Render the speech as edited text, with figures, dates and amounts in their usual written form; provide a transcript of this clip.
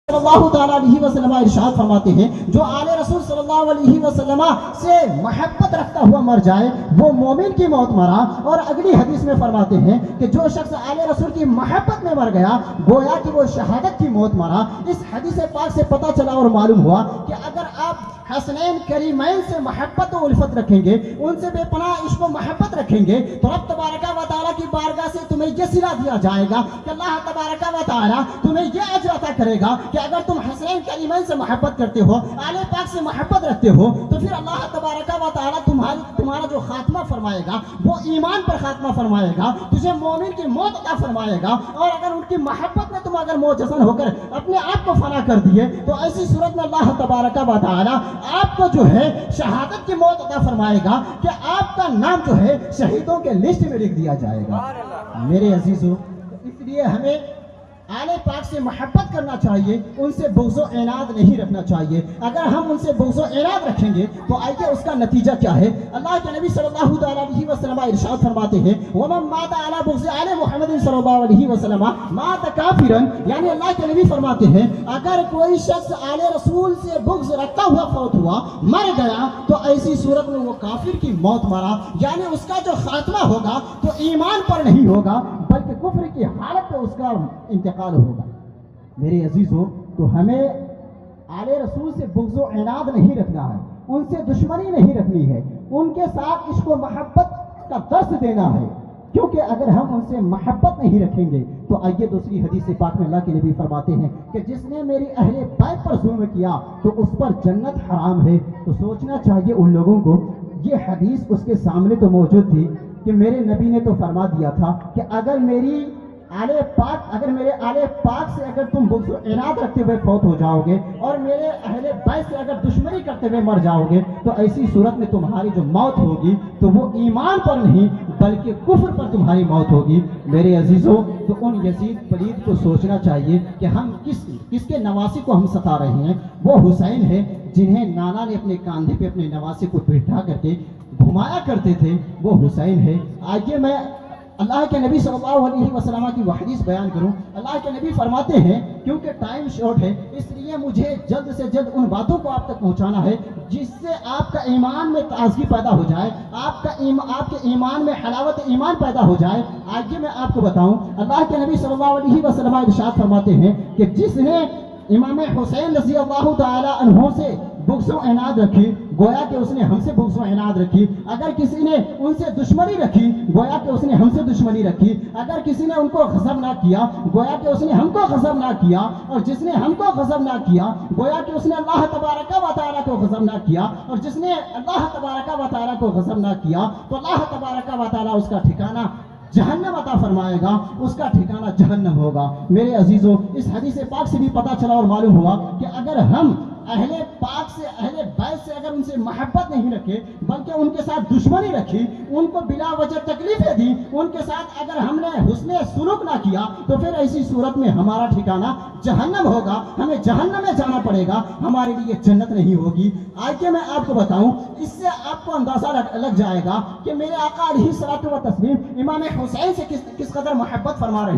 صلی اللہ تعالیٰ علیہ وسلم ارشاد فرماتے ہیں جو آل رسول صلی اللہ علیہ وسلم سے محبت رکھتا ہوا مر جائے وہ مومن کی موت مرا. اور اگلی حدیث میں فرماتے ہیں کہ جو شخص آل رسول کی محبت میں مر گیا گویا کہ وہ شہادت کی موت مرا. اس حدیث پاک سے پتہ چلا اور معلوم ہوا کہ اگر آپ حسنین کریمین سے محبت و الفت رکھیں گے, ان سے بے پناہ عشق و محبت رکھیں گے, تو رب تبارک و تعالیٰ کی بارگاہ سے تمہیں یہ صلہ دیا جائے گا کہ اللہ تبارک و تعالیٰ تمہیں یہ اجر عطا کرے گا کہ اگر تم حسنین کریمین سے محبت کرتے ہو, آل پاک سے محبت رکھتے ہو, تو پھر اللہ تبارک و تعالیٰ تمہارا جو خاتمہ فرمائے گا وہ ایمان پر خاتمہ فرمائے گا, تجھے مومن کی موت عطا فرمائے گا. اور اگر ان کی محبت میں تم اگر موجزن ہو کر اپنے آپ کو فنا کر دیے تو ایسی صورت میں اللہ تبارک و تعالیٰ آپ کو جو ہے شہادت کی موت عطا فرمائے گا کہ آپ کا نام جو ہے شہیدوں کے لسٹ میں لکھ دیا جائے گا. میرے عزیزو, اس لیے ہمیں آل پاک سے محبت کرنا چاہیے, ان سے بغض و عناد نہیں رکھنا چاہیے. اگر ہم ان سے بغض و عناد رکھیں گے تو آئیے اس کا نتیجہ کیا ہے. اللہ کے نبی صلی اللہ تعالیٰ علیہ وسلم ارشاد فرماتے ہیں وَمَن مَاتَ عَلَى بُغْضِ آلِ مُحَمَّدٍ صلی اللہ علیہ وسلم مَاتَ كَافِرًا, یعنی اللہ کے نبی فرماتے ہیں اگر کوئی شخص آل رسول سے بغض رکھتا ہوا فوت ہوا مر گیا تو ایسی صورت میں وہ کافر کی موت مرا. یعنی اس کا جو خاتمہ ہوگا تو ایمان پر نہیں ہوگا بلکہ کفر کی حالت پہ اس کا انتقال ہوگا. میرے عزیزو, تو ہمیں آل رسول سے بغض و عناد نہیں رکھنا ہے, ان سے دشمنی نہیں رکھنی ہے, ان کے ساتھ عشق و محبت کا درس دینا ہے. کیونکہ اگر ہم ان سے محبت نہیں رکھیں گے تو آئیے دوسری حدیث پاک میں اللہ کے نبی فرماتے ہیں کہ جس نے میری اہل بیت پر ظلم کیا تو اس پر جنت حرام ہے. تو سوچنا چاہیے ان لوگوں کو, یہ حدیث اس کے سامنے تو موجود تھی کہ میرے نبی نے تو فرما دیا تھا کہ اگر میرے آل پاک سے اگر تم بغض و عناد رکھتے ہوئے فوت ہو جاؤ گے اور میرے اہل بیت سے اگر دشمنی کرتے ہوئے مر جاؤ گے تو ایسی صورت میں تمہاری جو موت ہوگی تو وہ ایمان پر نہیں بلکہ کفر پر تمہاری موت ہوگی. میرے عزیزوں, تو ان یزید پلید کو سوچنا چاہیے کہ ہم کس کے نواسی کو ہم ستا رہے ہیں. وہ حسین ہے جنہیں نانا نے اپنے کاندھے پہ اپنے نواسی کو بٹھا کر کے گھمایا کرتے تھے, وہ حسین ہے. آئیے میں اللہ کے نبی صلی اللہ علیہ وسلم کی وہ حدیث بیان کروں. اللہ کے نبی فرماتے ہیں کیونکہ ٹائم شارٹ ہے اس لیے مجھے جلد سے جلد ان باتوں کو آپ تک پہنچانا ہے جس سے آپ کا ایمان میں تازگی پیدا ہو جائے, آپ کے ایمان میں حلاوت ایمان پیدا ہو جائے. آئیے میں آپ کو بتاؤں, اللہ کے نبی صلی اللہ علیہ وسلم ارشاد فرماتے ہیں کہ جس نے امام حسین رضی اللہ تعالی عنہ سے بغض و عناد رکھی گویا کہ اس نے ہم سے بغض و عناد رکھی. اگر کسی نے ان سے دشمنی رکھی گویا کہ اس نے ہم سے دشمنی رکھی. اگر کسی نے ان کو غضب نہ کیا گویا کہ اس نے ہم کو غضب نہ کیا. اور جس نے ہم کو غضب نہ کیا گویا کہ اس نے اللہ تبارک و تعالیٰ کو غضب نہ کیا. اور جس نے اللہ تبارک و تعالیٰ کو غضب نہ کیا تو اللہ تبارک و تعالیٰ اس کا ٹھکانہ جہنم عطا فرمائے گا, اس کا ٹھکانہ جہنم ہوگا. میرے عزیزو, اس حدیث پاک سے بھی پتہ چلا اور معلوم ہوا کہ اگر ہم اہل پاک سے اہل بیت سے اگر ان سے محبت نہیں رکھے بلکہ ان کے ساتھ دشمنی رکھی, ان کو بلا وجہ تکلیفیں دی, ان کے ساتھ اگر ہم نے حسن سلوک نہ کیا تو پھر ایسی صورت میں ہمارا ٹھکانہ جہنم ہوگا, ہمیں جہنم میں جانا پڑے گا, ہمارے لیے جنت نہیں ہوگی. آئیے میں آپ کو بتاؤں, اس سے آپ کو اندازہ لگ جائے گا کہ میرے آقا علیہ الصلوۃ والتسلیم امام حسین سے کس قدر محبت فرما رہے ہیں.